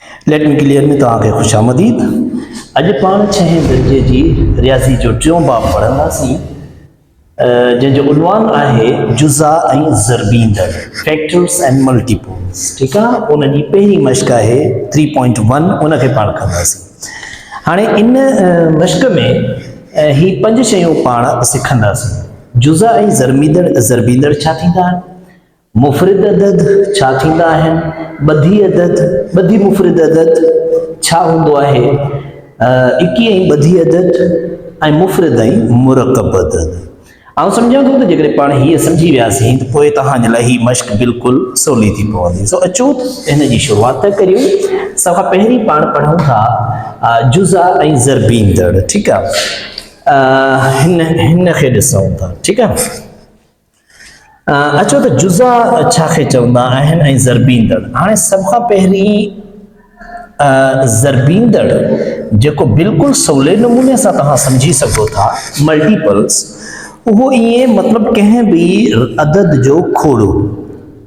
Let me clear में तव्हांखे खुश आमदीद। अॼु पाण 6हें दर्जे जी रियाज़ी जो टियों बाब पढ़ंदासीं जंहिंजो उनवान आहे जुज़ा ऐं ज़रबींदड़ फैक्टर्स एंड मल्टीपल्स। ठीकु आहे, उन जी पहिरीं मश्क आहे 3.1, उनखे पाण कंदासीं। हाणे इन मश्क में ही 5 शयूं पाण सिखंदासीं। जुज़ा ऐं ज़रबींदड़ छा थींदा आहिनि, मुफ़रिद अदद छा थींदा आहिनि, ॿधी अदद, ॿधी मुफ़रिद अदद छा हूंदो आहे, इकी ऐं ॿधी अदद ऐं मुफ़रिद ऐं मुरकब अदद। आउं सम्झां थो त जेकॾहिं पाण हीअ सम्झी वियासीं त पोइ तव्हांजे लाइ हीअ मश्क बिल्कुलु सवली थी पवंदी। सो अचो हिन जी शुरूआत था करियूं। सभ खां पहिरीं पाण पढ़ूं था जुज़ा ऐं ज़रबींदड़। ठीकु आहे, हिन खे ॾिसूं था। ठीकु आहे, अचो त जुज़ा छाखे चवंदा आहिनि ऐं ज़रबींदड़। हाणे सभ खां पहिरीं ज़रबींदड़ जेको बिल्कुलु सवले नमूने सां तव्हां सम्झी सघो था, मल्टीपल्स, उहो ईअं मतिलबु कंहिं बि अदद जो खोड़ो।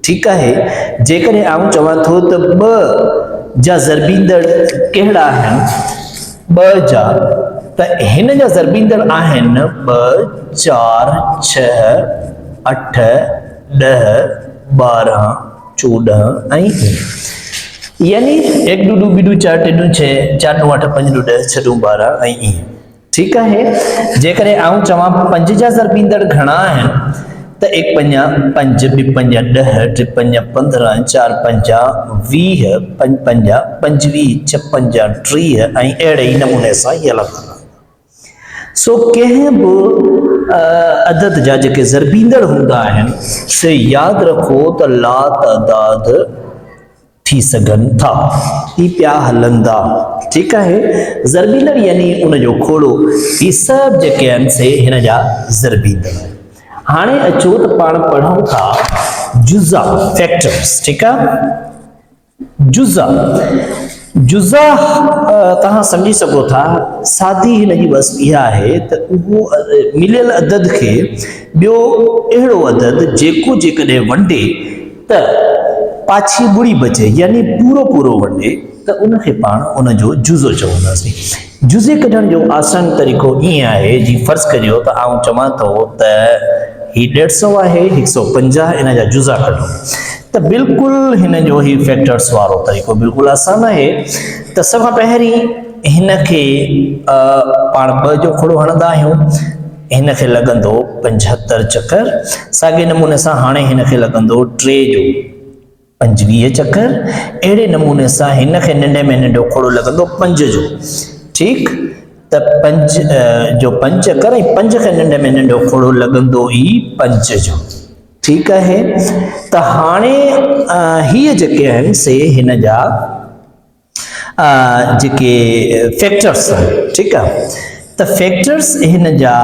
ठीकु आहे, जेकॾहिं आउं चवां थो त 2 जा ज़रबींदड़ कहिड़ा आहिनि, 2 जा, त हिन जा ज़रबींदड़ आहिनि 2, 4, 6, 8, 10, 12, 14 ऐं यानी 1 2 2 2 4 3 6 4 9 8 5 10 6 12 ऐं ईअं। ठीकु आहे, जेकॾहिं आउं चवां 5 जा ज़रबींदड़ घणा आहिनि त 1 5 5 2 5 10 3 5 15 4 5 20 5 5 25 6 5 30 ऐं अहिड़े ई नमूने सां इहे अलॻि। सो कंहिं बि अदद जा जेके ज़रबींदड़ हूंदा आहिनि से यादि रखो त ला तइदाद थी सघनि था, ही पिया हलंदा। ठीकु आहे, ज़रबींदड़ यानी उनजो खोड़ो, ही सभु जेके आहिनि से हिन जा ज़रबींदड़। हाणे अचो त पाण पढ़ूं था जुज़ा फैक्टर्स। ठीकु आहे, जुज़ा तव्हां सम्झी सघो था, सादी हिन जी बस इहा आहे त उहो मिलियल अदद खे ॿियो अहिड़ो अदद जेको जेकॾहिं वंडे त पाछी ॿुड़ी बचे, यानी पूरो पूरो वंडे, त उनखे पाण उनजो जुज़ो चवंदासीं। जुज़े कढण जो आसान तरीक़ो ईअं आहे, जी फर्ज़ करियो त आउं चवां थो त ही 150 आहे, 150, इन जा जुज़ा कढो, त बिल्कुलु हिन जो ही फैक्टर्स वारो तरीक़ो बिल्कुलु आसान आहे। त सभ खां पहिरीं हिन खे पाण 2 जो खोड़ो हणंदा आहियूं, हिन खे लॻंदो 75 चकर। साॻे नमूने सां हाणे हिन खे लॻंदो 3 जो 25 चकर। अहिड़े नमूने सां हिन खे नंढे में नंढो खोड़ो लॻंदो 5 जो। ठीकु, त 5 जो 5 चकर ऐं 5 खे नंढे में नंढो खोड़ो लॻंदो ई 5 जो। ठीकु आहे, त हाणे हीअ जेके आहिनि से हिन जा जेके फैक्टर्स आहिनि। ठीकु आहे, त फैक्टर्स हिन जा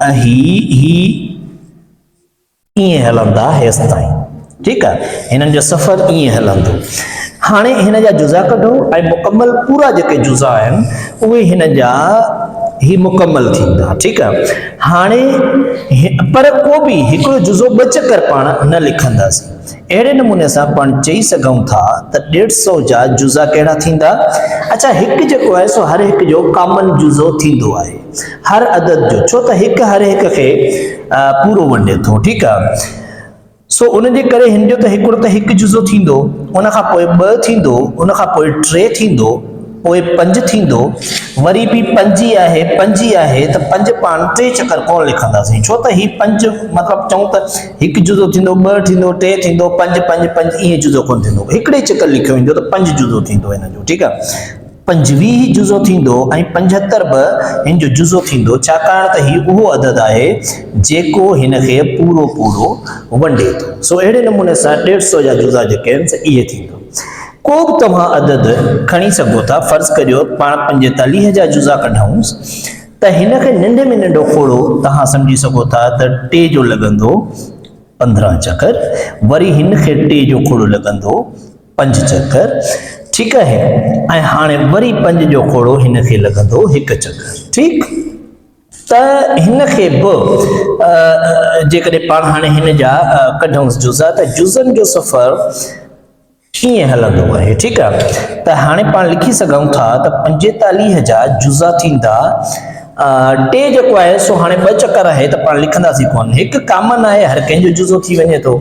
ही ईअं हलंदा हेसि ताईं। ठीकु आहे, हिननि जो सफ़र ईअं हलंदो। हाणे हिन जा जुज़ा कढो ऐं मुकमल पूरा जेके जुज़ा आहिनि उहे हिन जा ही मुकमल थींदा। ठीकु आहे, हाणे पर को बि हिकिड़ो जुज़ो 2 चकर पाण न लिखंदासीं। अहिड़े नमूने सां पाण चई सघूं था त 150 जा जुज़ा कहिड़ा थींदा। अच्छा, हिकु जेको आहे सो हर हिकु जो कॉमन जुज़ो थींदो आहे, हर अदद जो, छो त हिकु हर हिकु खे पूरो वंडे थो। ठीकु आहे, सो उन जे करे हिन जो त हिकिड़ो त हिकु जुज़ो थींदो, उन खां पोइ 2 थींदो, उन खां पोइ 3 थींदो, पोइ 5 थींदो, वरी बि 5 आहे, 5 आहे, त 5 पाण 3 चकर कोन लिखंदासीं, छो त ही 5 मतिलबु चऊं त हिकु जुज़ो थींदो, 2 थींदो, 3 थींदो, 5 5 5 ईअं जुज़ो कोन थींदो, हिकिड़े चकर लिखियो वेंदो त 5 जुज़ो थींदो हिन जो। ठीकु आहे, 25 जुज़ो थींदो ऐं 75 बि हिन जो जुज़ो थींदो, छाकाणि त ही उहो अदद आहे जेको हिन खे पूरो पूरो वंडे थो। सो अहिड़े नमूने सां 150 जा जुज़ा जेके आहिनि से इहे थींदो। को बि तव्हां अदद खणी सघो था, फर्ज़ करियो पाण 45 जा जुज़ा कढूंसि, त हिन खे नंढे में नंढो खोड़ो तव्हां सम्झी सघो था त 3 जो लॻंदो 15 चकर, वरी हिन खे 3 जो खोड़ो लॻंदो 5 चकर। ठीकु आहे, ऐं हाणे वरी 5 जो खोड़ो हिन खे लॻंदो 1 चकर। ठीकु, त हिन खे बि जेकॾहिं पाण हाणे हिन जा कढूंसि जुज़ा, त जुज़नि जो सफ़र ईअं हलंदो आहे ठीकु आहे। त हाणे पाण लिखी सघूं था त 45,000 जुज़ा थींदा टे जेको आहे सो हाणे ॿ चकर आहे त पाण लिखंदासीं कोन, हिकु कॉमन आहे हर कंहिंजो जुज़ो थी वञे थो,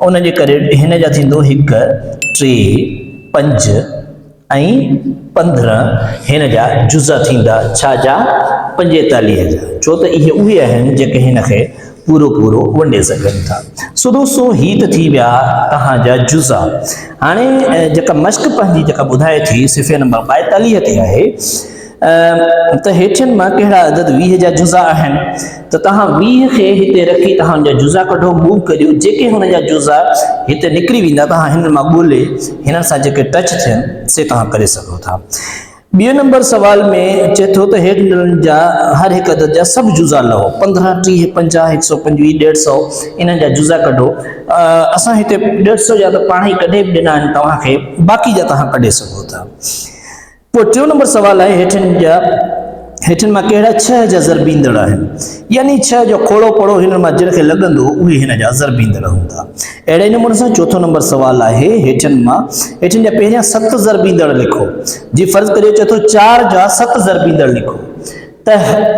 उन जे करे हिन जा थींदो 1 3 5 ऐं 15 हिन जा जुज़ा थींदा छा जा 45,000, छो त इहे उहे आहिनि जेके हिन खे पूरो पूरो वंडे सघनि था। सो दोस्तो ही त थी विया तव्हांजा जुज़ा। हाणे जेका मश्क पंहिंजी जेका ॿुधाए थी सिफ़े नंबर 42 ते आहे त हेठियुनि मां कहिड़ा अदद 20 जा जुज़ा आहिनि, त तव्हां 20 खे हिते रखी तव्हांजा जुज़ा कढो, मूव करियो, जेके हुन जा जुज़ा हिते निकिरी वेंदा तव्हां हिन मां ॻोल्हे हिन सां जेके टच थियनि से तव्हां करे सघो था। ॿियो नंबर सवाल में चए थो त हेठि ॾिनल जा हर हिकु अदद जा सभु जुज़ा लहो, 15 30 50 125 150 इन्हनि जा जुज़ा कढो। असां हिते 150 जा त पाण ई कढे बि ॾिना आहिनि तव्हांखे, बाक़ी जा तव्हां कढे सघो था। पोइ टियों नंबर सवाल आहे हेठियुनि मां कहिड़ा 6 जा ज़रबींदड़ आहिनि, यानी 6 जो खोड़ो पड़ो हिन मां जिन खे लॻंदो उहे हिन जा ज़रबींदड़ हूंदा। अहिड़े नमूने सां चौथों नंबर सवाल आहे हेठियुनि जा पहिरियां 7 ज़रबींदड़ लिखो। जी फर्ज़ करियो चए थो 4 जा 7 ज़रबींदड़ लिखो, त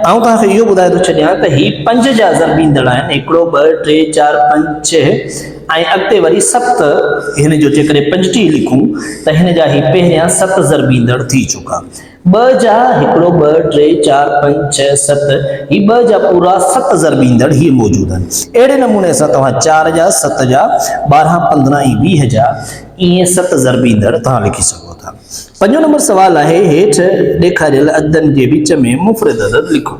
आउं तव्हांखे इहो ॿुधाए थो छॾियां त ही 5 जा ज़रबींदड़ आहिनि, 1 2 3 4 5 6 ऐं अॻिते वरी 7 हिन जो जेकॾहिं 25 लिखूं त हिन जा ही पहिरियां 7 ज़रबींदड़ थी चुका। 2 जा 1 2 3 4 5 6 7 ही 2 जा पूरा 7 ज़रबींदड़ ही मौजूद आहिनि। अहिड़े नमूने सां तव्हां 4 जा 7 जा 12 15 ऐं 20 जा ईअं 7 ज़रबींदड़ तव्हां लिखी सघो था। 5 नंबर सवाल आहे हेठि ॾेखारियल अददनि जे विच में मुफ़रद अदद लिखो।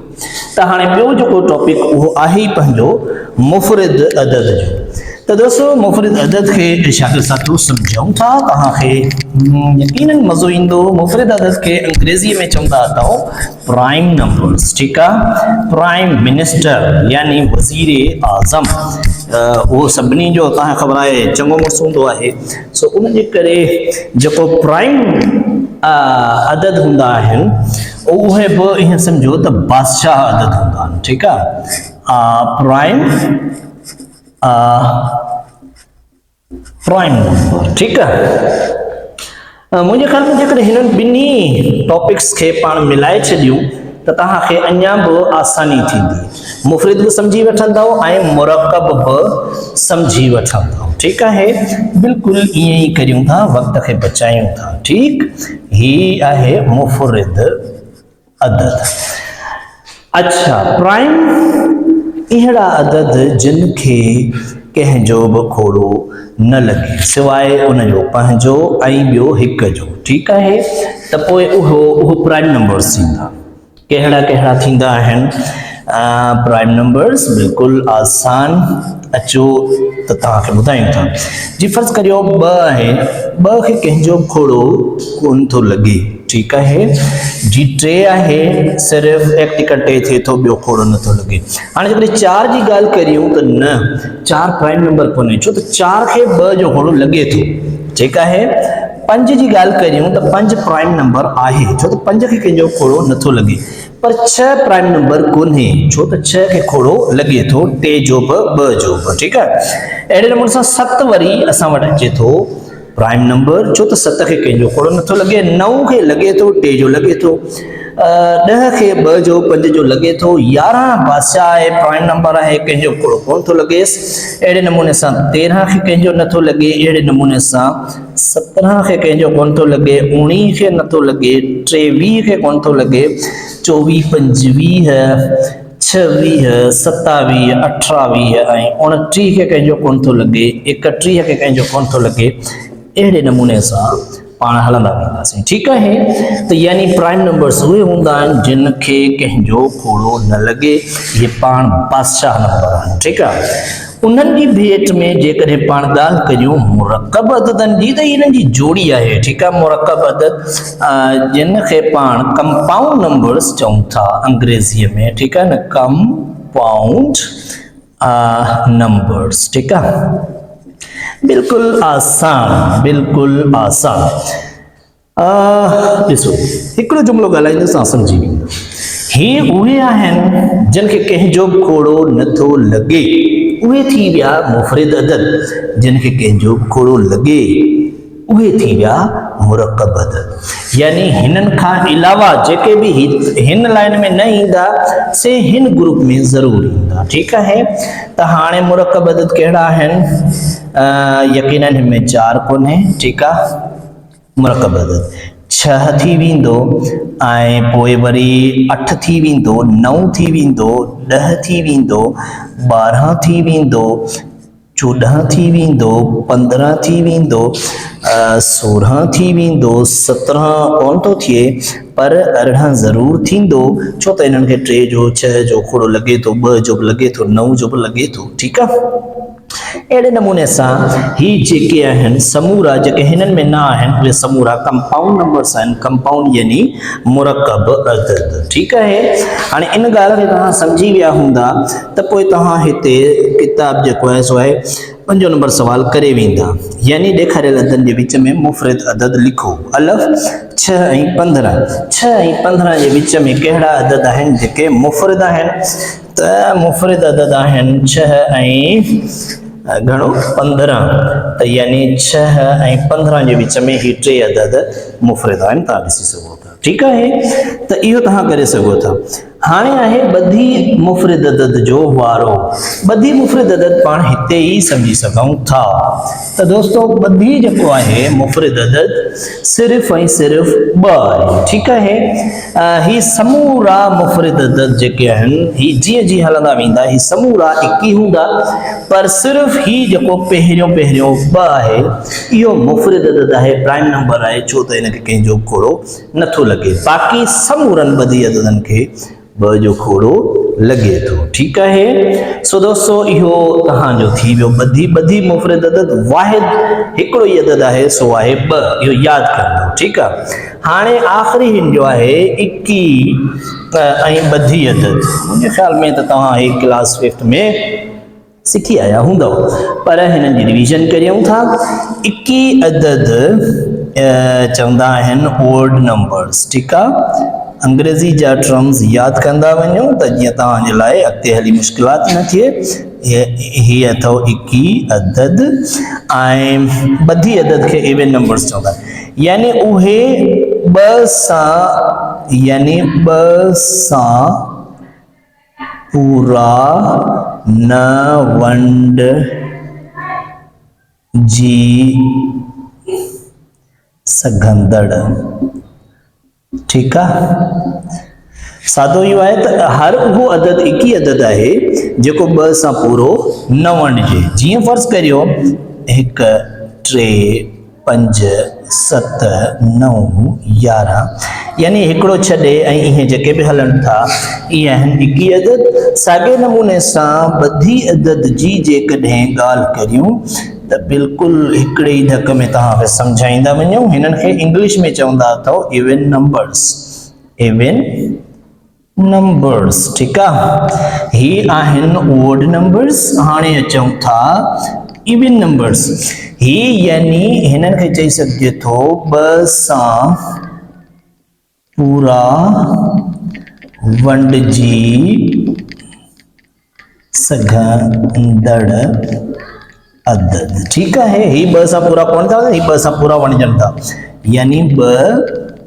त हाणे ॿियो जेको टॉपिक उहो आहे ई पंहिंजो मुफ़रद अदद जो। तो दोस्तों मुफ़रद अदद के शागिर्द साथियों समझाऊं था तव्हांखे यकीनन मज़ो ईंदो। मुफ़रद अदद के अंग्रेज़ी में चवंदा अथव प्राइम नंबर्स, ठीकु आहे। प्राइम मिनिस्टर यानी वज़ीर आज़म, उहो सभिनी जो तव्हांखे ख़बर आहे चङो मुड़ुसु हूंदो आहे। सो उन जे करे जेको प्राइम अदद हूंदा आहिनि उहे बि ईअं सम्झो त बादशाह अदद हूंदा आहिनि, ठीकु आहे। प्राइम नंबर, ठीकु आहे। मुंहिंजे ख़्याल में जेकॾहिं हिननि ॿिन्ही टॉपिक्स खे पाण मिलाए छॾियूं त तव्हांखे अञा बि आसानी थींदी, मुफ़रद बि सम्झी वठंदव ऐं मुरकब बि सम्झी वठंदव, ठीकु आहे। बिल्कुलु ईअं ई करियूं था, वक़्त खे बचायूं था, ठीकु। ही आहे मुफ़रद अदद। अच्छा, प्राइम अहिड़ा अदद जिन खे कंहिंजो बि खोड़ो न लॻे सवाइ उनजो पंहिंजो ऐं ॿियो हिक जो, ठीकु आहे। त पोइ उहो प्राइम नंबर्स थींदा। कहिड़ा कहिड़ा थींदा आहिनि प्राइम नंबर्स? बिल्कुलु आसान, अचो त तव्हांखे ॿुधायूं था। जी फर्ज़ करियो 2 आहे, 2 खे कंहिंजो बि खोड़ो कोन थो लॻे, ठीकु आहे। जी 3 आहे, सिर्फ़ु एक टिकटे थिए थो, ॿियो खोड़ो नथो लॻे। हाणे जेकॾहिं 4 जी ॻाल्हि करियूं त न, 4 प्राइम नंबर कोन्हे, छो त 4 खे 2 जो खोड़ो लॻे थो, ठीकु आहे। 5 जी ॻाल्हि करियूं त 5 प्राइम नंबर आहे, छो त 5 खे कंहिंजो खोड़ो नथो लॻे। पर 6 प्राइम नंबर कोन्हे, छो त 6 खे खोड़ो लॻे थो, 3 जो बि 2 जो बि, ठीकु आहे। अहिड़े नमूने सां 7 वरी असां वटि अचे थो प्राइम नंबर, छो त 7 खे कंहिंजो खोड़ो नथो लॻे। 9 खे लॻे थो, 3 जो लॻे थो। 10 खे 2 जो 5 जो लॻे थो। 11 बादशाह आहे, प्राइम नंबर आहे, कंहिंजो खोड़ो कोन थो लॻेसि। अहिड़े नमूने सां 13 खे कंहिंजो नथो लॻे। अहिड़े नमूने सां 17 खे कंहिंजो कोन थो लॻे। 19 खे नथो लॻे। 23 खे कोन थो लॻे। 24 25 26 27 28 ऐं 29 खे कंहिंजो कोन थो लॻे। 31 खे कंहिंजो कोन थो लॻे। अहिड़े नमूने सां पाण हलंदा वेंदासीं, ठीकु आहे। त यानी प्राइम नंबर्स उहे हूंदा आहिनि जिन खे कंहिंजो खोड़ो न लॻे, इहे पाण बादशाह नंबर आहिनि, ठीकु आहे। उन्हनि जी भेट में जेकॾहिं पाण ॻाल्हि करियूं मुरकब अददनि जी, त इन्हनि जी जोड़ी आहे, ठीकु आहे। मुरकब अदद जिन खे पाण कंपाउंड नंबर्स चऊं था अंग्रेज़ीअ में, ठीकु आहे न, कंपाउंड नंबर्स, ठीकु आहे। बिल्कुलु आसान, बिल्कुलु आसान। ॾिसो हिकिड़ो जुमिलो ॻाल्हाईंदुसि, तव्हां सम्झी वेंदो। ही उहे आहिनि जिन खे कंहिंजो बि खोड़ो नथो लॻे, उहे थी विया मुफ़रद अदद। जिन खे कंहिंजो बि खोड़ो लॻे उहे थी विया मुरकब अदद। यानी हिनन खां अलावा जेके भी हिन लाइन में न ईंदा से हिन ग्रुप में ज़रूर ईंदा। ठीक है, तो हाणे मुरकब अदद कहिड़ा आहिनि? यकीनन हिन में 4 कोन्हे। ठीक है, मुरकब अदद 6 थी वेंदो, ऐं पोइ वरी 8 थी वेंदो, 9 थी वेंदो, 10 थी वेंदो, 12 थी वेंदो, 14 थी वेंदो, 15 थी वेंदो, 16 थी वेंदो, 17 कोन थो थिए पर 18 ज़रूर थींदो, छो त इन्हनि खे 3 जो 6 जो खोड़ो लॻे थो, 2 जो बि लॻे थो, 9 जो बि लॻे थो। ठीकु आहे, अहिड़े नमूने सां ही जेके आहिनि समूरा जेके हिननि में न आहिनि उहे समूरा कंपाउंड नंबर्स आहिनि, कंपाउंड यानी मुरकब अदद। ठीकु आहे, हाणे इन ॻाल्हि खे तव्हां सम्झी विया हूंदा त पोइ तव्हां हिते किताब जेको आहे सो आहे 5 नंबर सवाल करे वेंदा। यानी ॾेखारियल अददनि जे विच में मुफ़रद अदद लिखो। अलफ़ 6 ऐं 15, 6 ऐं 15 जे विच में कहिड़ा अदद आहिनि जेके मुफ़रद आहिनि? त मुफ़रद अदद आहिनि 6 ऐं घणो 15, त यानी 6 ऐं 15 जे विच में ही 3 अदद मुफ़रद आहिनि, तव्हां ॾिसी सघो था। ठीकु आहे, त इहो तव्हां करे सघो था। हाणे आहे ॿधी मुफ़रद अदद जो वारो। ॿधी मुफ़रद अदद पाण हिते ई सम्झी सघूं था। त दोस्तो ॿधी जेको आहे मुफ़रद अदद सिर्फ़ ऐं सिर्फ़ 2 आहे। ठीकु आहे, ही समूरा मुफ़रद अदद जेके आहिनि ही जीअं जीअं हलंदा वेंदा ही समूरा 21 हूंदा, पर सिर्फ़ ही जेको पहिरियों 2 आहे इहो मुफ़रद अदद आहे, प्राइम नंबर आहे, छो त इनखे कंहिंजो खोड़ो नथो लॻे। बाक़ी समूरनि ॿधी अददनि खे 2 जो खोड़ो लॻे थो। ठीकु आहे, सो दोस्तो इहो तव्हांजो थी वियो ॿधी मुफ़रद अदद। वाहिद हिकिड़ो ई अदद आहे सो आहे 2, इहो यादि कंदो। ठीकु आहे, हाणे आख़िरी हिन जो आहे 21 ऐं ॿधी अदद। मुंहिंजे ख़्याल में त तव्हां ही क्लास 5 में सिखी आया हूंदव, पर हिननि जी रिवीजन करियूं था। 21 अदद चवंदा आहिनि ओड नंबर्स। ठीकु आहे, अंग्रेज़ी जा टर्म्स यादि कंदा वञो त जीअं तव्हांजे लाइ अॻिते हली मुश्किलात न थिए। ही अथव 21 अदद, ऐं ॿधी अदद खे इवन नंबर्स चवंदा आहिनि, यानी उहे 2 सां पूरा न वंड जी सघंदड़। ठीकु आहे, सादो इहो आहे त हर उहो अदद 21 अदद आहे जेको 2 सां पूरो न वंडिजे। जीअं फर्ज़ करियो 1 3 5 7 9 11, यानी हिकिड़ो छॾे ऐं इहे जेके बि हलनि था इहे आहिनि 21 अदद। साॻे नमूने सां ॿधी अदद जी जेकॾहिं ॻाल्हि करियूं त बिल्कुलु हिकिड़े ई धक में तव्हांखे सम्झाईंदा वञूं। हिननि खे इंग्लिश में चवंदा अथव इवन नंबर्स, इवन नंबर्स। ठीकु आहे, ही आहिनि ओड नंबर्स। हाणे अचूं था इवन नंबर्स। ही यानी हिननि खे चई सघिजे थो 2 सां पूरा वंडिजी सघंदड़ अदद। ठीकु आहे, ही 2 सां पूरा कोन था, ही 2 सां पूरा वंडिजनि था, यानी 2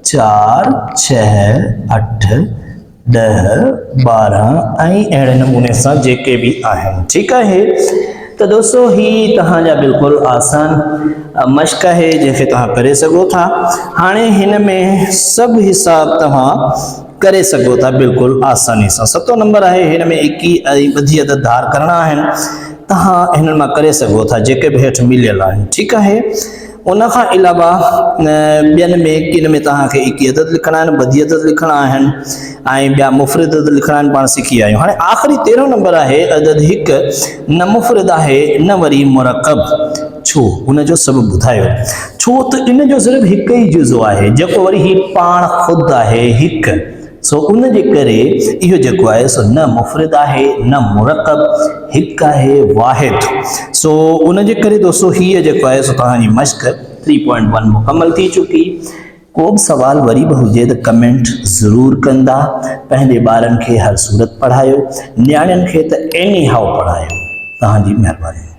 4 6 8 10 12 ऐं अहिड़े नमूने सां जेके बि आहिनि। ठीकु आहे, त दोस्तो ही तव्हांजा बिल्कुलु आसान मश्क आहे जंहिंखे तव्हां करे सघो था। हाणे हिन में सभु हिसाब तव्हां करे सघो था बिल्कुलु आसानी सां। 7 नंबर आहे, हिन में 21 ऐं ॿधी अदद धार करणा आहिनि, तव्हां हिन मां करे सघो था जेके बि हेठि मिलियल आहिनि। ठीकु आहे, उन खां अलावा ॿियनि में किन में तव्हांखे 21 अदद लिखणा आहिनि, ॿधी अदद लिखणा आहिनि ऐं ॿिया मुफ़रद अदद लिखणा आहिनि, पाण सिखी आहियूं। हाणे आख़िरी 13 नंबर आहे अदद 1 न मुफ़रद आहे न वरी मुरकब। छो? उन जो सबबु ॿुधायो। छो त इन जो सिर्फ़ु हिकु ई जुज़ो आहे जेको वरी ही पाण ख़ुदि आहे 1, सो उन जे करे इहो जेको आहे सो न मुफ़रद आहे न मुरकब, 1 आहे वाहिद। सो उन जे करे दोस्तो हीअ जेको आहे सो तव्हांजी मश्क 3.1 मुकमल थी चुकी। को बि सवाल वरी बि हुजे त कमेंट ज़रूर कंदा। पंहिंजे ॿारनि खे हर सूरत पढ़ायो, न्याणियुनि खे त एनी हाउ पढ़ायो। तव्हांजी महिरबानी।